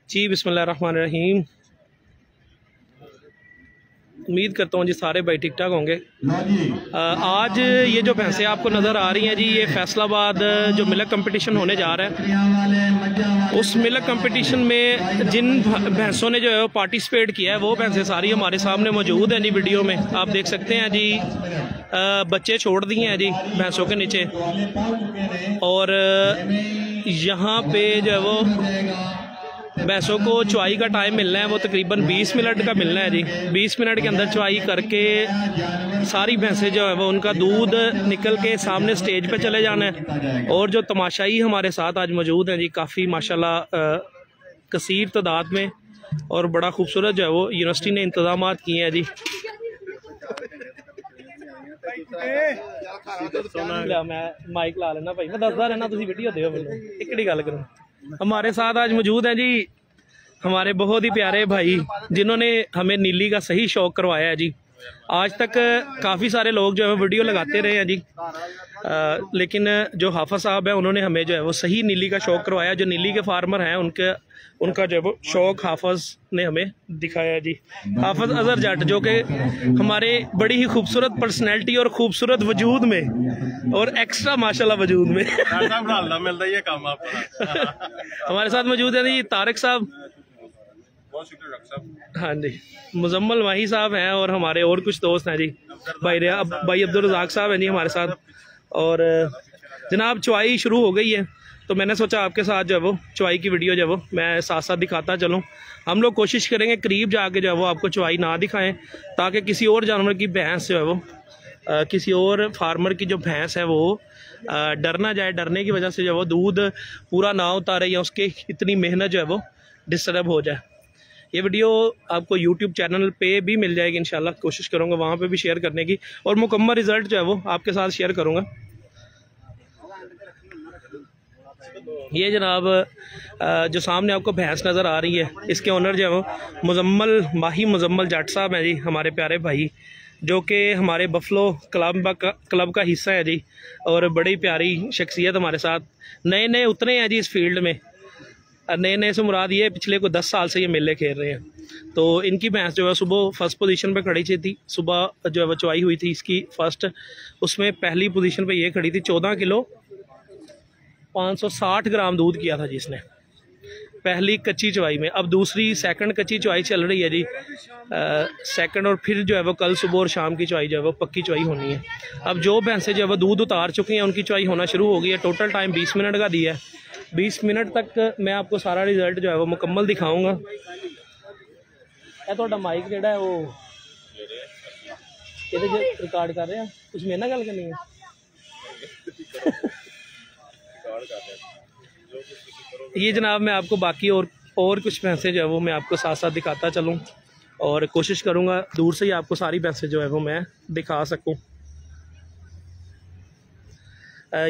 जी बिस्मिल्लाहिर्रहमानिर्रहीम। उम्मीद करता हूँ जी सारे भाई ठीक ठाक होंगे। आज ये जो भैंसें आपको नज़र आ रही हैं जी, ये फैसलाबाद जो मिल्क कंपटीशन होने जा रहा है, उस मिल्क कंपटीशन में जिन भैंसों ने जो है वो पार्टिसिपेट किया है वो भैंसें सारी हमारे सामने मौजूद हैं जी। वीडियो में आप देख सकते हैं जी, बच्चे छोड़ दिए हैं जी भैंसों के नीचे, और यहाँ पे जो है वो भैंसों को चुवाई का टाइम मिलना है, वो तकरीबन 20 मिनट का मिलना है जी। 20 मिनट के अंदर चुवाई करके सारी भैंसें जो है वो उनका दूध निकल के सामने स्टेज पे चले जाना है। और जो तमाशाई हमारे साथ आज मौजूद हैं जी, काफ़ी माशाल्लाह कसीर तादाद में, और बड़ा खूबसूरत जो है वो यूनिवर्सिटी ने इंतजाम किए हैं जी। मैं माइक ला लेना भाई, मैं दसदा रहना, तुम वीडियो दो मैं एक गल करूँ। हमारे साथ आज मौजूद हैं जी हमारे बहुत ही प्यारे भाई, जिन्होंने हमें नीली का सही शौक करवाया है जी। आज तक काफ़ी सारे लोग जो है वीडियो लगाते रहे हैं जी, लेकिन जो हाफिज साहब हैं उन्होंने हमें जो है वो सही नीली का शौक करवाया। जो नीली के फार्मर हैं उनका जो है वो शौक हाफिज ने हमें दिखाया है जी। हाफिज अजहर जट, जो कि हमारे बड़ी ही खूबसूरत पर्सनैलिटी और खूबसूरत वजूद में और एक्स्ट्रा माशाल्लाह वजूद में मिलता है काम हमारे साथ मौजूद है जी तारिक साहब, हाँ जी, मुजम्मल माही साहब हैं, और हमारे और कुछ दोस्त हैं जी, भाई अब्दुल रज़ाक साहब हैं जी हमारे साथ। और जनाब चुवाई शुरू हो गई है, तो मैंने सोचा आपके साथ जो है वो चुवाई की वीडियो जो है वो मैं साथ साथ दिखाता चलूँ। हम लोग कोशिश करेंगे करीब जाके जो है वो आपको चुवाई ना दिखाएं, ताकि किसी और जानवर की भैंस जो है वो किसी और फार्मर की जो भैंस है वो डर ना जाए, डरने की वजह से जो है वो दूध पूरा ना उतारे या उसके इतनी मेहनत जो है वो डिस्टर्ब हो जाए। ये वीडियो आपको YouTube चैनल पे भी मिल जाएगी इंशाल्लाह, कोशिश करूँगा वहाँ पे भी शेयर करने की, और मुकम्मल रिज़ल्ट जो है वो आपके साथ शेयर करूँगा। ये जनाब जो सामने आपको भैंस नज़र आ रही है, इसके ओनर जो है वो मुजम्मल जट साहब हैं जी, हमारे प्यारे भाई, जो कि हमारे बफलो क्लब का हिस्सा है जी, और बड़ी प्यारी शख्सियत हमारे साथ नए नए उतरे हैं जी इस फील्ड में। नए से मुराद ये पिछले को 10 साल से ये मेले खेल रहे हैं। तो इनकी भैंस जो है सुबह फर्स्ट पोजीशन पे खड़ी थी, सुबह जो है वो चुवाई हुई थी इसकी फर्स्ट, उसमें पहली पोजीशन पे ये खड़ी थी। 14 किलो 560 ग्राम दूध किया था जी इसने पहली कच्ची चुवाई में। अब दूसरी सेकंड कच्ची चुवाई चल रही है जी, सेकंड, और फिर जो है वो कल सुबह और शाम की चुवाई जो है वो पक्की चुवाई होनी है। अब जो भैंसें जो है वो दूध उतार चुकी हैं उनकी चुवाई होना शुरू हो गई है। टोटल टाइम 20 मिनट का दिया है, 20 मिनट तक मैं आपको सारा रिजल्ट जो है वो मुकम्मल दिखाऊंगा। थोड़ा माइक जेड़ा है वो रिकॉर्ड कर रहे हैं, कुछ मेरे ना गल करनी है ये जनाब मैं आपको बाकी और कुछ भैंसें जो है वो मैं आपको साथ साथ दिखाता चलूँ, और कोशिश करूँगा दूर से ही आपको सारी भैंसें जो है वो मैं दिखा सकूँ।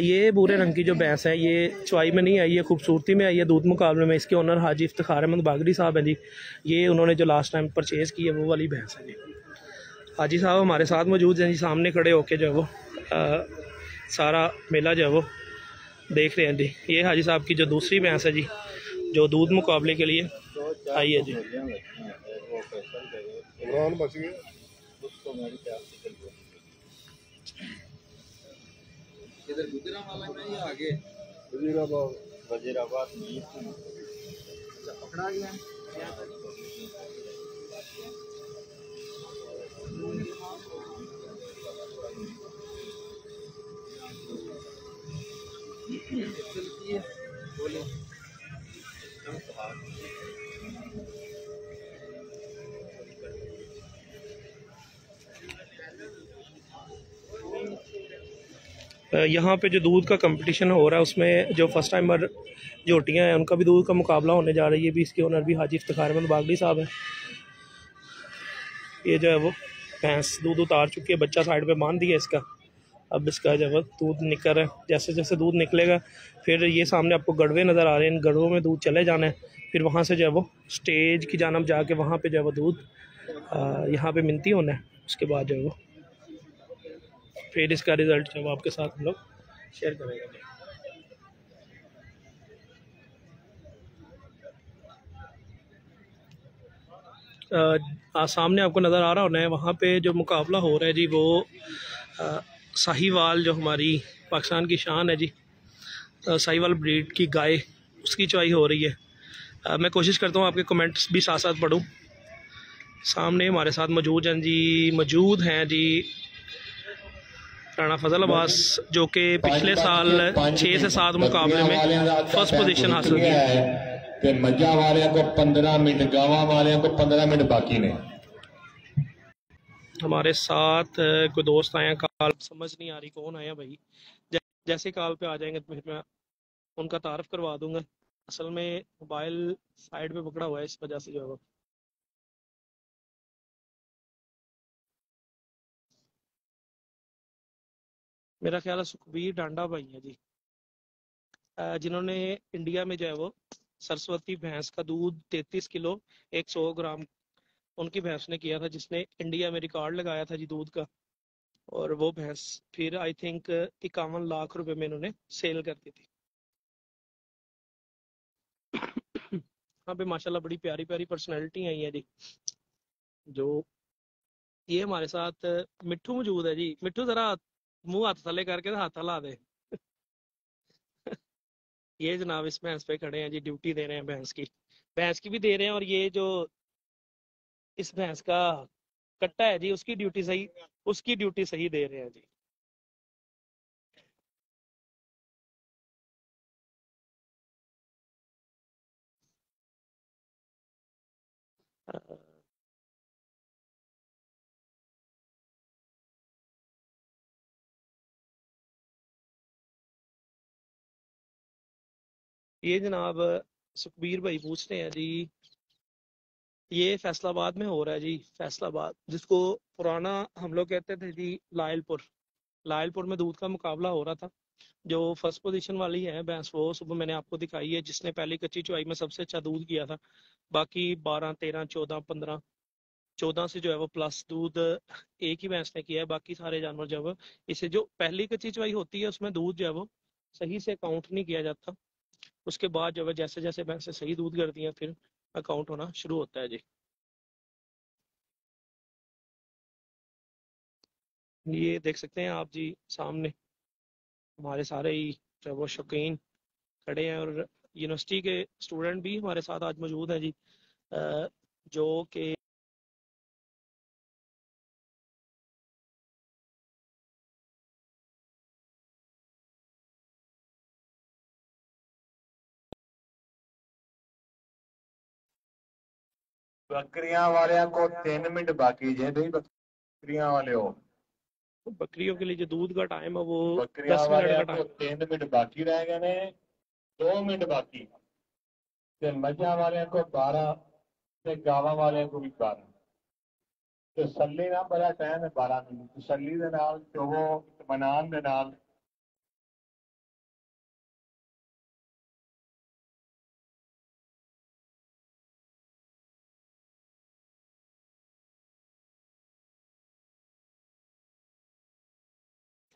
ये भूरे रंग की जो भैंस है ये चुवाई में नहीं आई है, खूबसूरती में आई है दूध मुकाबले में। इसके ओनर हाजी इफ्तिखार अहमद बागड़ी साहब हैं जी, ये उन्होंने जो लास्ट टाइम परचेज़ की है वो वाली भैंस है जी। हाजी साहब हमारे साथ मौजूद हैं जी, सामने खड़े होके जो है वो सारा मेला जो है वो देख रहे हैं जी। ये हाजी साहब की जो दूसरी भैंस है जी, जो दूध मुकाबले के लिए आई है जी। इधर गुजरावाला में या आगे वजीराबाद पकड़ा गया बोले यहाँ पे जो दूध का कंपटीशन हो रहा है उसमें जो फर्स्ट टाइमर जोटियाँ हैं उनका भी दूध का मुकाबला होने जा रही है। भी इसके ओनर भी हाजी इफ्तिखार अहमद बागड़ी साहब हैं। ये जो है वो भैंस दूध उतार चुकी है, बच्चा साइड पे बांध दिया इसका। अब इसका जो है दूध निकल रहा है, जैसे जैसे दूध निकलेगा फिर ये सामने आपको गड़वे नज़र आ रहे हैं, इन गड़वों में दूध चले जाना है। फिर वहाँ से जो है वो स्टेज की जानब जाके वहाँ पे जो है वो दूध यहाँ पे मिनती होना है। उसके बाद जो है वो फिर इसका रिज़ल्ट जो आपके साथ हम लोग शेयर करेंगे। सामने आपको नज़र आ रहा होना है, वहाँ पे जो मुकाबला हो रहा है जी वो साहीवाल जो हमारी पाकिस्तान की शान है जी, साहीवाल ब्रीड की गाय, उसकी चुवाई हो रही है। मैं कोशिश करता हूँ आपके कमेंट्स भी साथ साथ पढूं। सामने हमारे साथ मौजूद हैं जी राणा फजल अब्बास, जो कि पिछले साल 6 से 7 मुकाबले में फर्स्ट पोजीशन हासिल की। मज्जा वाले को 15 मिनट, गावा वाले को 15 मिनट बाकी ने। हमारे साथ कोई दोस्त आए हैं, कॉल समझ नहीं आ रही कौन आया भाई। जैसे कॉल पे आ जाएंगे तो फिर मैं उनका तारफ़ करवा दूंगा। असल में मोबाइल साइड में पकड़ा हुआ है, इस वजह से जो है वो मेरा ख्याल है सुखबीर डांडा भाई है जी, जिन्होंने इंडिया में जो है वो सरस्वती भैंस का दूध 33 किलो 100 ग्राम उनकी भैंस ने किया था, जिसने इंडिया में रिकॉर्ड लगाया था जी दूध का। और वो भैंस फिर आई थिंक 51 लाख रुपए में इन्होंने सेल कर दी थी। यहाँ पे माशाल्लाह बड़ी प्यारी प्यारी पर्सनैलिटी आई है जी। जो ये हमारे साथ मिट्ठू मौजूद है जी। मिट्ठू जरा मुंह हाथ थले करके हाथ ला दे। ये जनाब इस भैंस पे खड़े हैं जी, ड्यूटी दे रहे हैं भैंस की भी दे रहे हैं, और ये जो इस भैंस का कट्टा है जी उसकी ड्यूटी सही दे रहे हैं जी। ये जनाब सुखबीर भाई पूछ रहे हैं जी, ये फैसलाबाद में हो रहा है जी। फैसलाबाद जिसको पुराना हम लोग कहते थे जी लायलपुर में दूध का मुकाबला हो रहा था। जो फर्स्ट पोजीशन वाली है भैंस, वो सुबह मैंने आपको दिखाई है, जिसने पहली कच्ची चुवाई में सबसे अच्छा दूध किया था। बाकी 12 13 14 15 14 से जो है वो प्लस दूध एक ही भैंस ने किया है। बाकी सारे जानवर जो है वो इसे जो पहली कच्ची चुवाई होती है उसमें दूध जो है वो सही से काउंट नहीं किया जाता। उसके बाद जो है जैसे जैसे भैंसें सही दूध करती हैं फिर अकाउंट होना शुरू होता है जी। ये देख सकते हैं आप जी, सामने हमारे सारे ही जो है वो शौकीन खड़े हैं, और यूनिवर्सिटी के स्टूडेंट भी हमारे साथ आज मौजूद हैं जी, जो कि बकरियां वाले को 3 मिनट बाकी जे भाई, बकरियां वाले हो, बकरियों के लिए जो दूध का टाइम है वो बकरियां 10 वाले मिनट का को टाइम। 3 मिनट बाकी रह गए ने, 2 मिनट बाकी। ते मज्जा वाले को 12, ते गावा वाले को भी 12। तसल्ली ना बड़ा टाइम है, 12 मिनट तसल्ली दे नाल चोवो, इत्मीनान दे नाल।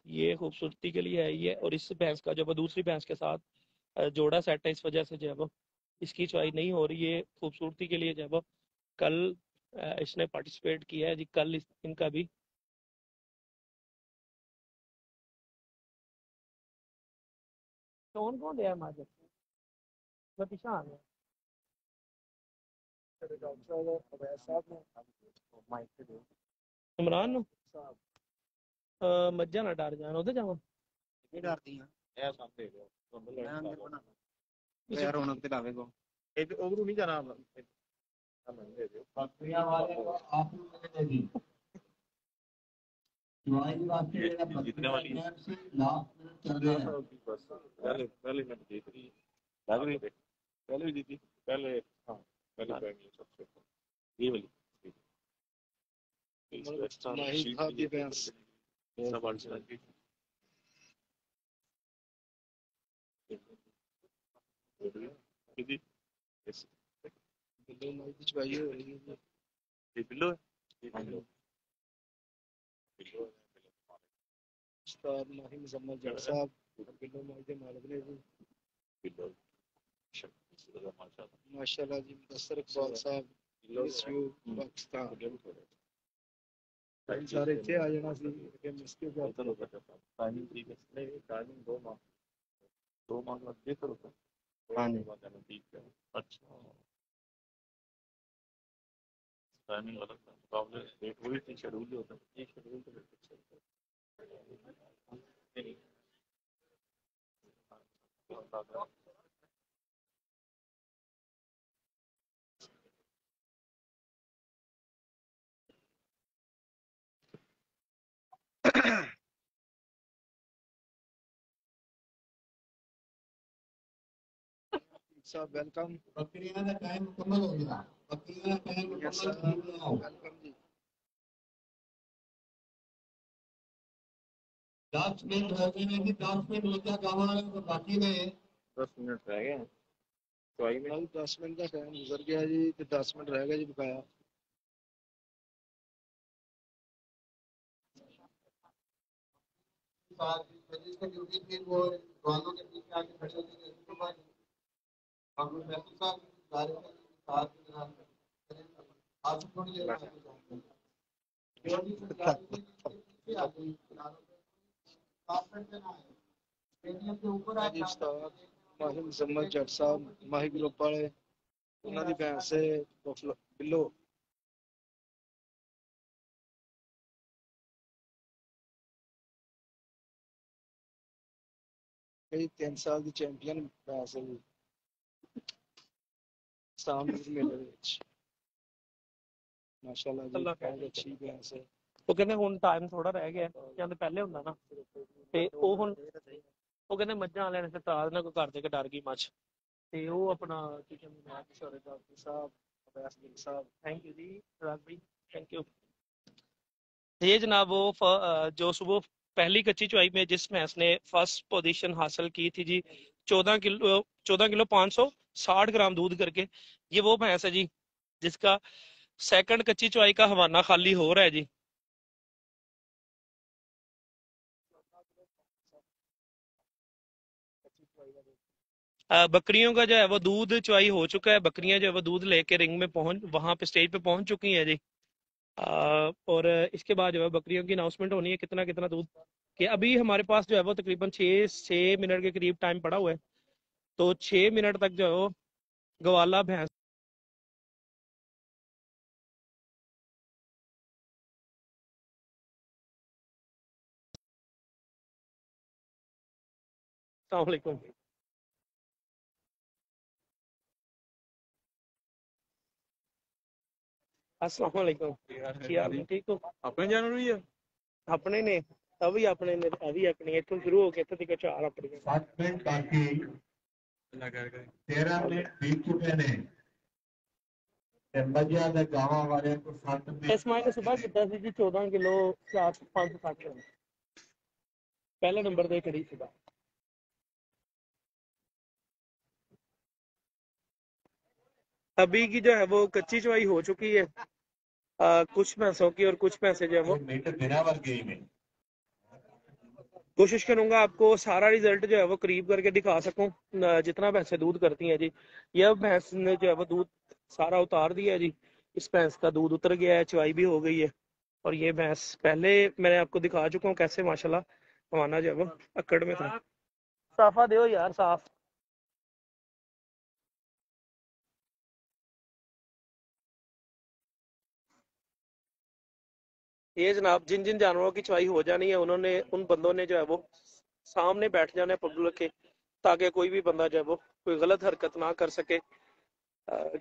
ये खूबसूरती के लिए है ये, और इस भैंस का जो वो दूसरी भैंस के साथ जोड़ा सेट है, इस वजह से जो है वो इसकी चुवाई नहीं हो रही है। खूबसूरती के लिए जो है वो कल इसने पार्टिसिपेट किया है जी, कल इनका भी कौन कौन दिया माजर प्रतिशा है इमरान नु मज्जा ना डर जान उधर जावा ये डरती हैं ए सामने दे दो मैं अंदर बना यार रौनक ते लावे को एक उधर नहीं जाना दे दो बकरियां वाले को आप लोग ने दी चुनाई की बात की है, जीतने वाली टाइम से लास्ट मिनट चल रहे हैं। बस पहले मैं जीत रही लग रही पहले भी जीती पहले। हाँ पहले पहले सबसे ये वाली नहीं था डिफेंस सब आंसर किसी यस बिल्लो माइक की चुवाई हो रही है ये बिल्लो है बिल्लो उस्ताद माही मुजम्मल जट साहब बिल्लो माइक के मालिक ने जी बिल्लो माशाल्लाह जी मुदस्सर इकबाल साहब मिस यू पाकिस्तान सारे इतने आ जाना सी कि मिस यू टाइमिंग ठीक है नहीं टाइमिंग 2 माह लगे करो हाँ जी ठीक है अच्छा टाइमिंग अलग था मुकाबले डेट वही थी शेड्यूल जो होता है ये शेड्यूल तो बिल्कुल सही है साहब वेलकम बकरियां का टाइम मुकम्मल हो गया बकरियां का टाइम मुकम्मल हो गया वेलकम जी 10 मिनट रह गए हैं कि 10 मिनट लगा गाँव तो बाकी ने 10 मिनट रह गए चौई में 10 मिनट का टाइम गुजर गया जी तो 10 मिनट रह गए जी बकाया ड्यूटी थी वो दुकानों के पीछे आके खड़े होते थे हम लोग महसूस साथ आज थोड़ी देर माहिर मुसम्मद जट साहब माही ग्रुप वाले ਉਹਨਾਂ ਦੀ ਭੈਣ ਸੇ ਬਿੱਲੋ ਕਈ 3 ਸਾਲ ਦੀ ਚੈਂਪੀਅਨ ਭੈਣ ਸੇ ਸਾਹਮਣੇ ਮੇਲੇ ਵਿੱਚ ਮਾਸ਼ਾਅੱਲਾ ਜੀ ਬਹੁਤ ਅੱਛੀ ਭੈਣ ਸੇ ਉਹ ਕਹਿੰਦੇ ਹੁਣ ਟਾਈਮ ਥੋੜਾ ਰਹਿ ਗਿਆ ਕਹਿੰਦੇ ਪਹਿਲੇ ਹੁੰਦਾ ਨਾ ਤੇ ਉਹ ਹੁਣ ਉਹ ਕਹਿੰਦੇ ਮੱਝਾਂ ਵਾਲਿਆਂ ਨੇ ਸਰਤਾਜ ਨਾਲ ਕੋਈ ਕਰਦੇ ਕਿ ਡਰ ਗਈ ਮੱਝ ਤੇ ਉਹ ਆਪਣਾ ਕੀ ਕਹਿੰਦੇ ਮੈਂ ਕਿਸ਼ੋਰ doctor Sahib ਅਬੈਸ Singh Sahib thank you जी राज भाई थैंक यू ये जनाब वो जो सुबह पहली कच्ची चुवाई में जिस भैंस ने फर्स्ट पोजीशन हासिल की थी जी 14 किलो 560 ग्राम दूध करके ये वो भैंस है जी जिसका सेकंड कच्ची चुवाई का हवाना खाली हो रहा है जी बकरियों का जो है वो दूध चुवाई हो चुका है बकरियां जो है वो दूध लेके रिंग में पहुंच वहां पे स्टेज पे पहुंच चुकी हैं जी और इसके बाद जो है बकरियों की अनाउंसमेंट होनी है कितना कितना दूध कि अभी हमारे पास जो है वो तकरीबन 6 मिनट के करीब टाइम पड़ा हुआ है तो 6 मिनट तक जो है वो गवाला भैंस अस्सलाम वालेकुम अस्सलाम वालेकुम क्या हाल है ठीक हो अपने जानवर भी है अपने ने अभी अपने ने अभी अपनी इतों शुरू हो के इतने तक चार अपनी 7 मिनट बाकी 13 मिनट बीत चुके ने ਤੇ ਮੱਝਾਂ ਦੇ ਗਾਵਾਂ ਵਾਲਿਆਂ को 7 ਮਿੰਟ इस्माइल ने सुबह किया ਸੀ ਜੀ 14 किलो 560 ग्राम पहले नंबर पे खड़ी सुबह अभी की जो है वो कच्ची चुवाई हो चुकी है कुछ भैंसों की और कुछ भैंसे जो है वो मीटर बिना वर गई में कोशिश करूंगा आपको सारा रिजल्ट जो है वो करीब करके दिखा सकूं जितना भैंसे दूध करती हैं जी यह भैंस ने जो है वो दूध सारा उतार दिया है जी इस भैंस का दूध उतर गया है चुवाई भी हो गई है और ये भैंस पहले मैंने आपको दिखा चुका हूँ कैसे माशाल्लाह हवाना जो है वो अकड़ में था साफा दो यार साफ ये जनाब जिन जिन जानवरों की चुवाई हो जानी है उन्होंने उन बंदों ने जो है वो सामने बैठ जाना है पब्लिक के ताकि कोई भी बंदा जो है वो कोई गलत हरकत ना कर सके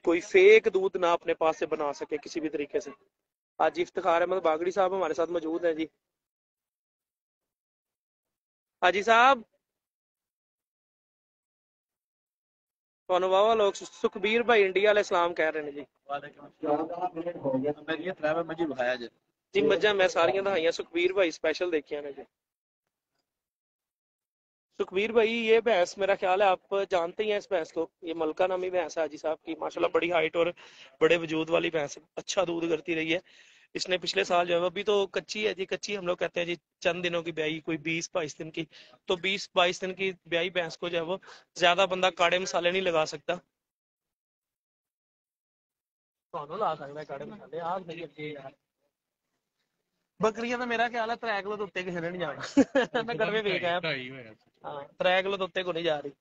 कोई फेक दूध ना अपने पास से बना सके किसी भी तरीके से आज इफ्तिखार अहमद बागड़ी साहब हमारे साथ मौजूद हैं जी हाजी साहब वावा लोग सुखबीर भाई इंडिया वाले सलाम कह रहे हैं जी जी मज्जा मैं सारियां दहाइयां सुखबीर भाई स्पेशल देखिया ने जी सुखबीर भाई ये भैंस मेरा ख्याल है आप जानते ही हैं इस भैंस को ये मलका नामी भैंस है हाजी साहब की माशाल्लाह बड़ी हाइट और बड़े वजूद वाली भैंस अच्छा दूध करती रही है इसने पिछले साल जो है अभी तो कच्ची है जी कच्ची हम लोग कहते हैं जी चंद दिनों की ब्याई कोई 20-22 दिन की तो 20-22 दिन की ब्याई भैंस को जो है वो ज्यादा बंदा काड़े मसाले नहीं लगा सकता ਤੁਹਾਨੂੰ ਲਾ ਸਕਦਾ ਕਾੜੇ ਮਸਾਲੇ ਆਹ ਨਹੀਂ ਅੱਗੇ ਯਾਰ ਬੱਕਰੀਆਂ ਤਾਂ ਮੇਰਾ ਖਿਆਲ ਹੈ 3 ਕਿਲੋ ਤੋਂ ਉੱਤੇ ਕਿਸੇ ਨੇ ਨਹੀਂ ਜਾਣਾ ਮੈਂ ਗੜਵੇ ਵੇਖ ਆਇਆ ਹਾਂ 3 ਕਿਲੋ ਤੋਂ ਉੱਤੇ ਕੋ नहीं जा रही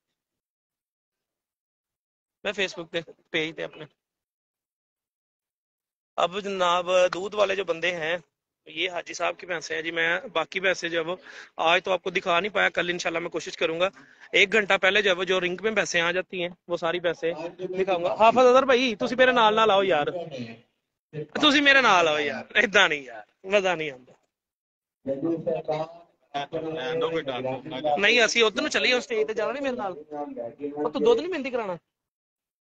मैं फेसबुक पे पेज पे अपने। अब जनाब दूध वाले जो बंदे हैं ये हाजी साहब की भैंसे हैं जी। मैं बाकी भैंसे जब आज तो आपको दिखा नहीं पाया, कल इंशाल्लाह मैं कोशिश करूंगा 1 घंटा पहले जब जो रिंग में भैंसे आ जाती हैं वो सारी भैंसे दिखाऊंगा। हाफिज अदर भाई तुसी मेरे नाल नाल आओ यार, तुसी मेरे नाल आओ यार, इदा नहीं यार मजा नहीं आता। नहीं ਅਸੀਂ ਉਧਰ ਨੂੰ ਚੱਲੀਏ ਸਟੇਜ ਤੇ ਜਾਣਾ ਨਹੀਂ ਮੇਰੇ ਨਾਲ ਉਹ ਤੂੰ ਦੁੱਧ ਨਹੀਂ ਮਿੰਦੀ ਕਰਾਣਾ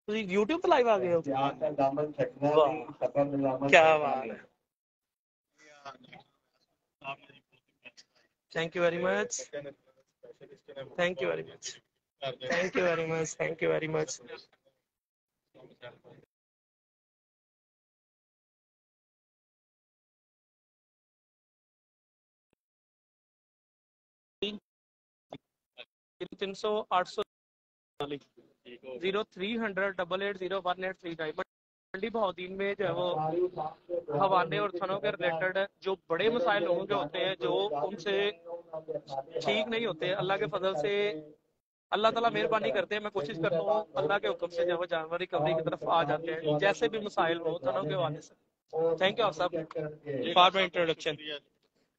ਤੁਸੀਂ YouTube ਤੇ ਲਾਈਵ ਆ ਗਏ ਹੋ ਕੀ ਬਾਤ ਹੈ thank you very much thank you very much thank you very much thank you very much तीन सौ 800 0300880183 मंडी बहाउद्दीन में जो है वो हवाने और थनों के रिलेटेड जो बड़े मसाइल लोगों के होते हैं जो उनसे ठीक नहीं होते, अल्लाह के फजल से अल्लाह ताला मेहरबानी करते हैं। मैं कोशिश करता हूँ अल्लाह के हुक्म से जो है जानवर रिकवरी की तरफ आ जाते हैं जैसे भी मसाइल हो थनों के हवाले से। थैंक यू आप साहब फॉर माय इंट्रोडक्शन।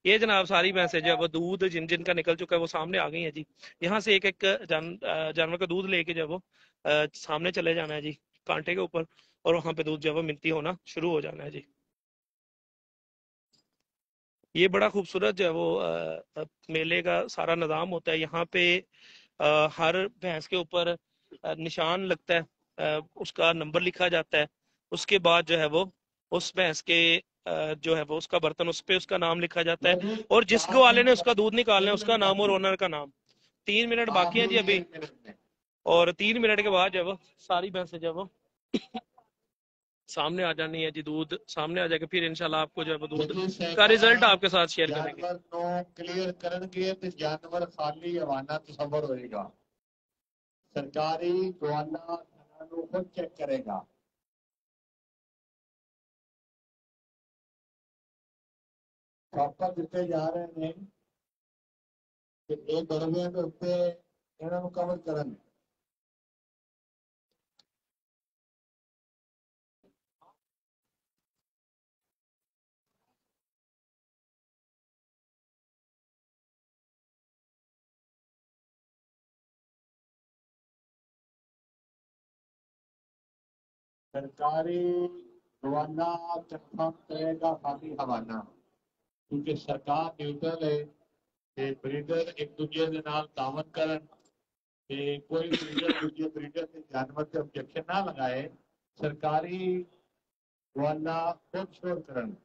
ये जनाब सारी भैंसें जो है वो दूध जिनका निकल चुका है वो सामने आ गई है जी। यहाँ से एक जानवर का दूध लेके जो है वो सामने चले जाना है जी कांटे के ऊपर और वहां पे दूध जो है वो मिलती होना शुरू हो जाना है जी। ये बड़ा खूबसूरत जो है वो मेले का सारा निज़ाम होता है। यहाँ पे हर भैंस के ऊपर निशान लगता है, उसका नंबर लिखा जाता है। उसके बाद जो है वो उस भैंस के जो है वो उसका बर्तन उस पे उसका नाम लिखा जाता है और जिसको वाले ने उसका दूध निकालना है उसका नाम और ओनर का नाम। 3 मिनट बाकी है जी अभी और 3 मिनट के बाद जब सारी भैंसें जब सामने आ जानी है जी, दूध सामने आ जाएगा फिर इंशाल्लाह आपको जो है वो दूध का रिजल्ट आपके साथ शेयर करेंगे। क्लियर करेंगे तो जानवर खाली हवाना तस्वर होएगा, सरकारी हवाना खुद चेक करेगा। प्रॉपर दिते जा रहे हैं कि एक दरवे के उत्ते इन्होंने कवर करेंगे। सरकारी हवाना कंफर्म करेगा खाली हवाना क्योंकि सरकार न्यूट्रल है कि ब्रीडर एक दूसरे के नाल तावन करन कि कोई ब्रीडर दूसरे ब्रीडर के जानवर से ऑब्जेक्शन ना लगाए, सरकारी हवाना खुद शोर करन।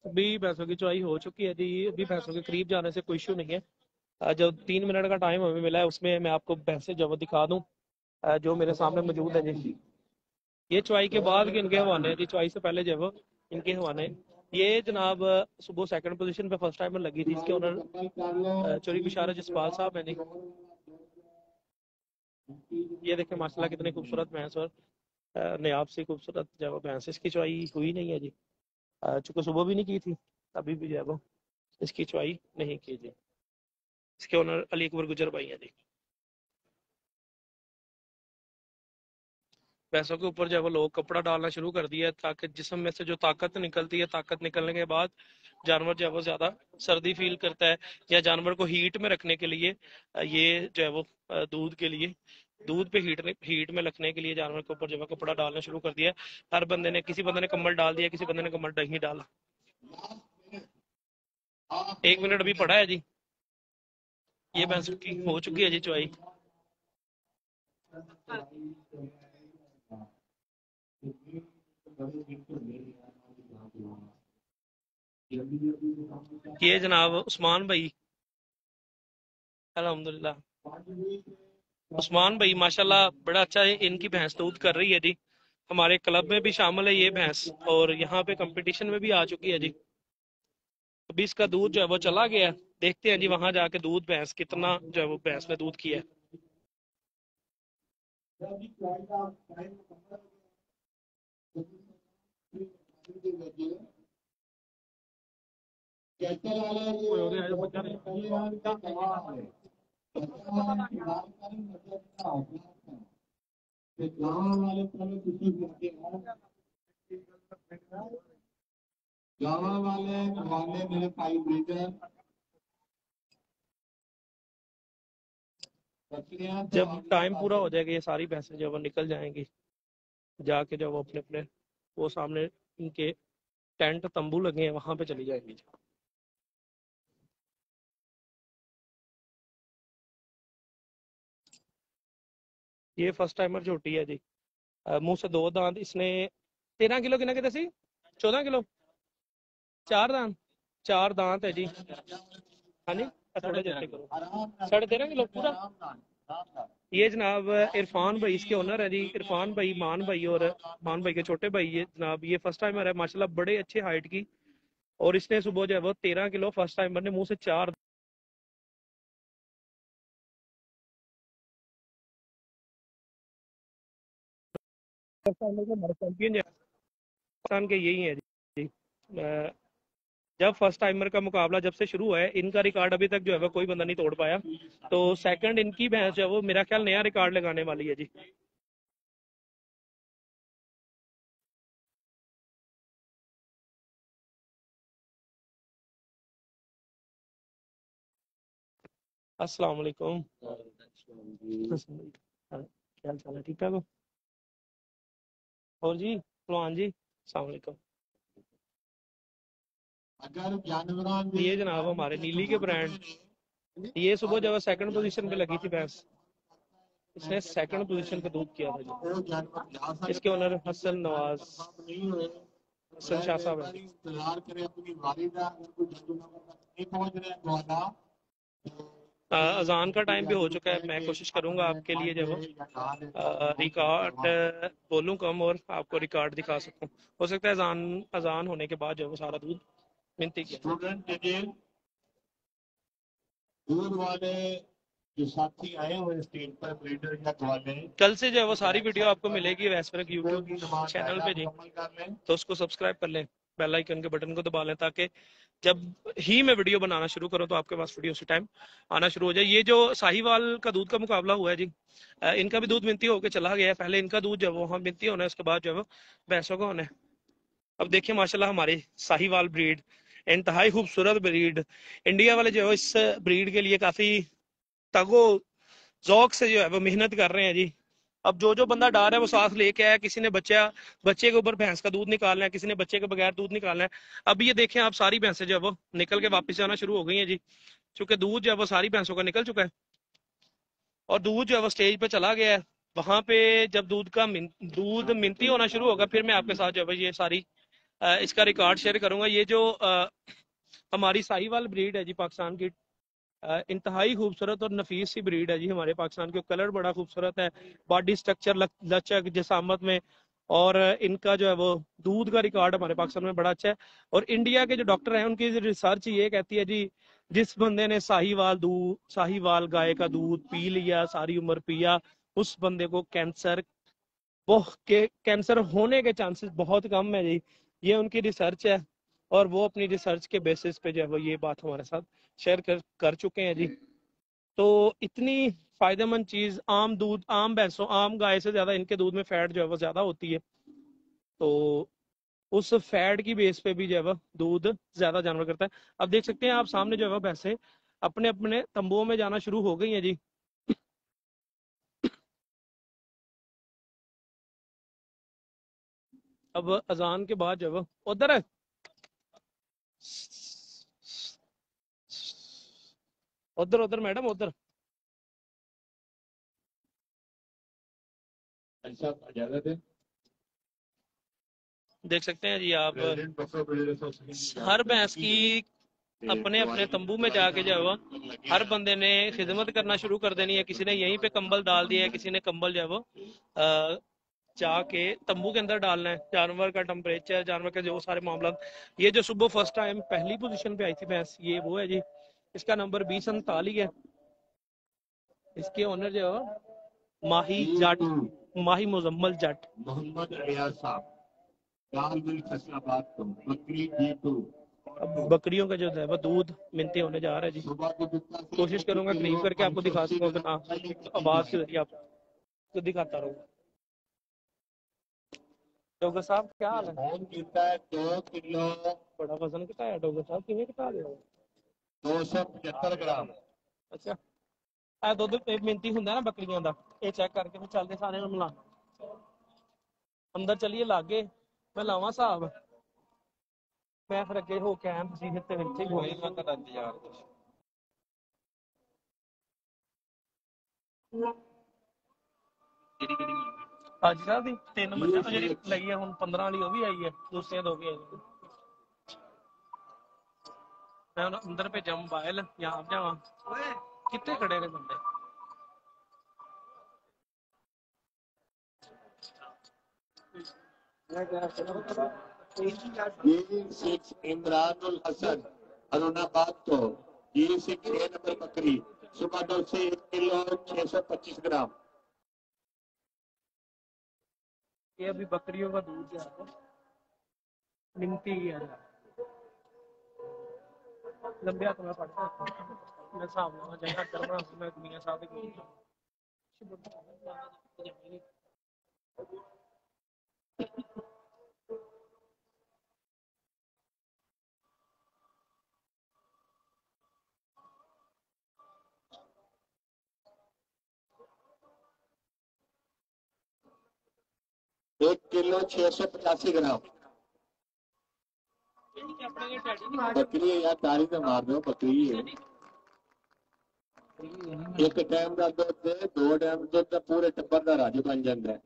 अभी भैंसों की चुवाई हो चुकी है जी। अभी भैंसों के करीब जाने से कोई इशू नहीं है। जो 3 मिनट का टाइम हमें मिला है उसमें मैं आपको भैंसे जो दिखा दूं जो मेरे सामने मौजूद है जी। ये चुवाई के बाद के इनके हवाने हैं जी, चुवाई से पहले जो इनके हवाने। ये जनाब सुबह 2nd पोजीशन पे फर्स्ट टाइम लगी थी। इसके ओनर चोरी बिशारा जसपाल साहब है जी। ये देखें माशाल्लाह कितनी खूबसूरत भैंस और नयाब सी खूबसूरत जो भैंस। इसकी चुवाई हुई नहीं है जी, चूंकि सुबह भी नहीं की थी अभी भी जो है इसकी चुवाई नहीं की जी। इसके ओनर अली अकबर गुजर भाई हैं जी। भैंसों के ऊपर जो है लोग कपड़ा डालना शुरू कर दिया ताकि जिस्म में से जो ताकत निकलती है, ताकत निकलने के बाद जानवर जो है वो ज्यादा सर्दी फील करता है या जानवर को हीट में रखने के लिए ये जो है वो दूध के लिए दूध पे हीट में रखने के लिए जानवर के ऊपर जो है कपड़ा डालना शुरू कर दिया। हर बंदे ने किसी बंदे ने कम्बल डाल दिया, किसी बंदे ने कम्बल नहीं डाला। 1 मिनट अभी पड़ा है जी। ये भैंस की हो चुकी है जी चुवाई। ये जनाब उस्मान भाई अल्हम्दुलिल्लाह उस्मान भाई माशाल्लाह बड़ा अच्छा है, इनकी भैंस दूध कर रही है जी। हमारे क्लब में भी शामिल है ये भैंस और यहाँ पे कंपटीशन में भी आ चुकी है जी। अभी इसका दूध जो है वो चला गया, देखते हैं जी वहां जाके दूध भैंस कितना जो है वो भैंस ने दूध किया है। गावा वाले मेरे भाई ब्रीडर जब टाइम पूरा हो जाएगा ये सारी भैंसें जो वो निकल जाएंगी, जाके जब वो अपने अपने वो सामने इनके टेंट तंबू लगे हैं वहां पे चली जाएंगी। ये फर्स्ट टाइमर झोटी है जी, मुंह से 2 दांत इसने। 13 किलो कितना कहते सी 14 किलो 4 दांत 4 दांत है जी। हाँ जी थोड़ा जल्दी करो। 13.5 किलो पूरा। ये जनाब इरफान भाई इसके ओनर है जी, इरफान भाई, मान भाई और मान भाई के छोटे भाई। ये जनाब ये फर्स्ट टाइमर है माशाल्लाह, बड़े अच्छे हाइट की। और इसने सुबह जो है वो 13 किलो फर्स्ट टाइमर ने मुंह से 4 चैंपियन पाकिस्तान के यही है जी। जब फर्स्ट टाइमर का मुकाबला जब से शुरू हुआ है, इनका रिकॉर्ड अभी तक जो है वो कोई बंदा नहीं तोड़ पाया। तो सेकंड इनकी भैंस जो है वो मेरा ख्याल नया रिकॉर्ड लगाने वाली है जी। अस्सलाम वालेकुम। क्या हाल चाल है, ठीक ठाक हो? और जी फलवान जी अस्सलाम वालेकुम। अगर जानवर ये जनाब हमारे नीली के ब्रांड, ये सुबह जब सेकंड पोजीशन पे लगी थी भैंस, इसने सेकंड पोजीशन पे दूध किया था जी। इसके ओनर हसन नवाज, हसन शाह साहब है। इंतजार करें अपनी वालिदा, अगर कोई नहीं पहुंच रहे हैं ग्वाला अजान का टाइम भी हो चुका है, मैं कोशिश करूंगा आपके लिए जब रिकॉर्ड बोलूं कम और आपको रिकॉर्ड दिखा सकूं। हो सकता है अजान अजान होने के बाद जो वो सारा दूध मिनती किया। स्टूडेंट दूध वाले जो साथी आए हुए स्टेज पर ब्रीडर या ग्वाले, कल से जो है वो सारी वीडियो आपको मिलेगी वैस्परक यूट्यूब चैनल पे जी, तो उसको सब्सक्राइब कर लें, बेल आइकन के बटन को दबा लें, ताकि जब ही मैं वीडियो बनाना शुरू करूं तो आपके पास वीडियो उसी टाइम आना शुरू हो जाए। ये जो साहिवाल का दूध का मुकाबला हुआ है जी, इनका भी दूध मिनती होकर चला गया है। पहले इनका दूध जो है वो वहाँ मिनती होना है, उसके बाद जो है वो भैंसों का होना है। अब देखिए माशाल्लाह हमारी साहिवाल ब्रीड इंतहाई खूबसूरत ब्रीड, इंडिया वाले जो है इस ब्रीड के लिए काफी तगो जौक से जो है वो मेहनत कर रहे हैं जी। अब जो बंदा डाल रहा है वो साथ लेके आया, किसी ने बच्चे के ऊपर भैंस का दूध निकालना है, किसी ने बच्चे के बगैर दूध निकालना है। अब ये देखें आप, सारी भैंसें जो है वो निकल के वापस आना शुरू हो गई हैं जी, क्योंकि दूध जो है वो सारी भैंसों का निकल चुका है और दूध जो है वो स्टेज पे चला गया है। वहां पे जब दूध मिनती होना शुरू होगा, फिर मैं आपके साथ जो है ये सारी इसका रिकॉर्ड शेयर करूंगा। ये जो हमारी साहिवाल ब्रीड है जी पाकिस्तान की, इंतहाई खूबसूरत और नफीस सी ब्रीड है जी हमारे पाकिस्तान के। कलर बड़ा खूबसूरत है, बॉडी स्ट्रक्चर लचक जिसामत में, और इनका जो है वो दूध का रिकॉर्ड हमारे पाकिस्तान में बड़ा अच्छा है। और इंडिया के जो डॉक्टर हैं उनकी रिसर्च ये कहती है जी, जिस बंदे ने साहिवाल गाय का दूध पी लिया, सारी उम्र पिया, उस बंदे को कैंसर होने के चांसेस बहुत कम है जी। ये उनकी रिसर्च है और वो अपनी रिसर्च के बेसिस पे जो है वो ये बात हमारे साथ शेयर कर चुके हैं जी। तो इतनी फायदेमंद चीज, आम भैंसों आम गाय से ज्यादा इनके दूध में फैट जो है वो ज्यादा होती है, तो उस फैट की बेस पे भी जो है वो दूध ज्यादा जानवर करता है। अब देख सकते हैं आप सामने जो है वो भैंसें अपने अपने तंबुओं में जाना शुरू हो गई हैं जी। अब अजान के बाद जो है वो उधर है, उधर उधर मैडम उधर इजाजत है। देख सकते हैं जी आप, हर भैंस की अपने अपने तंबू में जाके जो है वो हर बंदे ने खिदमत करना शुरू कर देनी है। किसी ने यहीं पे कंबल डाल दिया है, किसी ने कंबल जो है वो जाके तंबू के अंदर डालना है। जानवर का टेम्परेचर, जानवर के जो सारे मामला। ये जो सुबह फर्स्ट टाइम पहली पोजीशन पे आई थी भैंस, ये वो है जी। इसका नंबर 2039 है। इसके ओनर जो माही जट, माही मुजम्मल जट, मोहम्मद रियाज साहब, लालगंज फैसलाबाद को बकरी G2। अब बकरियों का जो है वो दूध मिलते होने जा रहा है जी। सुबह को जितना कोशिश करूंगा करीब करके आपको दिखा सकूँ, ना तो आवाज के जरिए आपको दिखाता रहूंगा। डॉक्टर साहब क्या हाल है? फोन किया है 2 किलो बड़ा वजन घटाया डॉक्टर साहब, किਵੇਂ घटा लिया? 275 ग्राम। ਅੱਛਾ, ਇਹ ਦੁੱਧ ਤੇ ਮਿੰਤੀ ਹੁੰਦਾ ਨਾ ਬੱਕਰੀਆਂ ਦਾ, ਇਹ ਚੈੱਕ ਕਰਕੇ ਫਿਰ ਚੱਲਦੇ ਸਾਰੇ ਨੂੰ ਮਿਲਾ। ਅੰਦਰ ਚਲੀਏ ਲਾਗੇ, ਮੈਂ ਲਾਵਾਂ ਹਿਸਾਬ। ਮੈਂ ਫਿਰ ਅੱਗੇ ਹੋ ਕੇ ਆਇਆ, ਤੁਸੀਂ ਇੱਥੇ ਹੀ ਹੋਏ ਮੈਂ ਤੁਹਾਡਾ ਇੰਤਜ਼ਾਰ ਕਰ। ਅੱਜ ਸਾਹਿਬ ਦੀ 3 ਮੱਝਾਂ ਤੋਂ ਜਿਹੜੀ ਲਈ ਹੈ ਹੁਣ 15 ਵਾਲੀ ਉਹ ਵੀ ਆਈ ਹੈ, ਦੂਸਰੀਆਂ ਦੋ ਵੀ ਆਈਆਂ। मैं अंदर भेजा मोबाइल, यहाँ जावा कितने खड़े ने बंदे। इमरानुल हसन अरुणाबाद तो G6 6 नंबर बकरी, सुबह 2 से 1 किलो 625 ग्राम। ये अभी बकरियों का दूध है, मिनती है लंबे हाथ में पड़ता है। मैं साहब जगह करना मैं दुनिया साहब की 1 किलो 685 ग्राम। बकरी है यार, तारी तो मार दो, बकरी है। एक टाइम का दुध 2 टाइम दुध पूरे टब्बर का राज बन जाता है।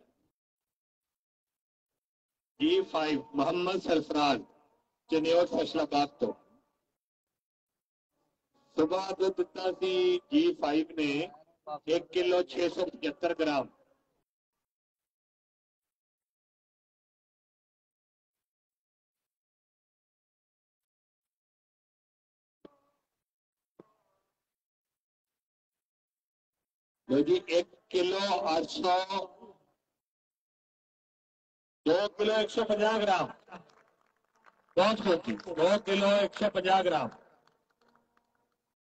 G5 मोहम्मद सरफराज चनेर फैसलाबाद तो सुबह दुध दिता सी G5 ने 1 किलो 675 ग्राम। जी 1 किलो 800 2 किलो 150 ग्राम, बहुत होती 2 किलो 150 ग्राम।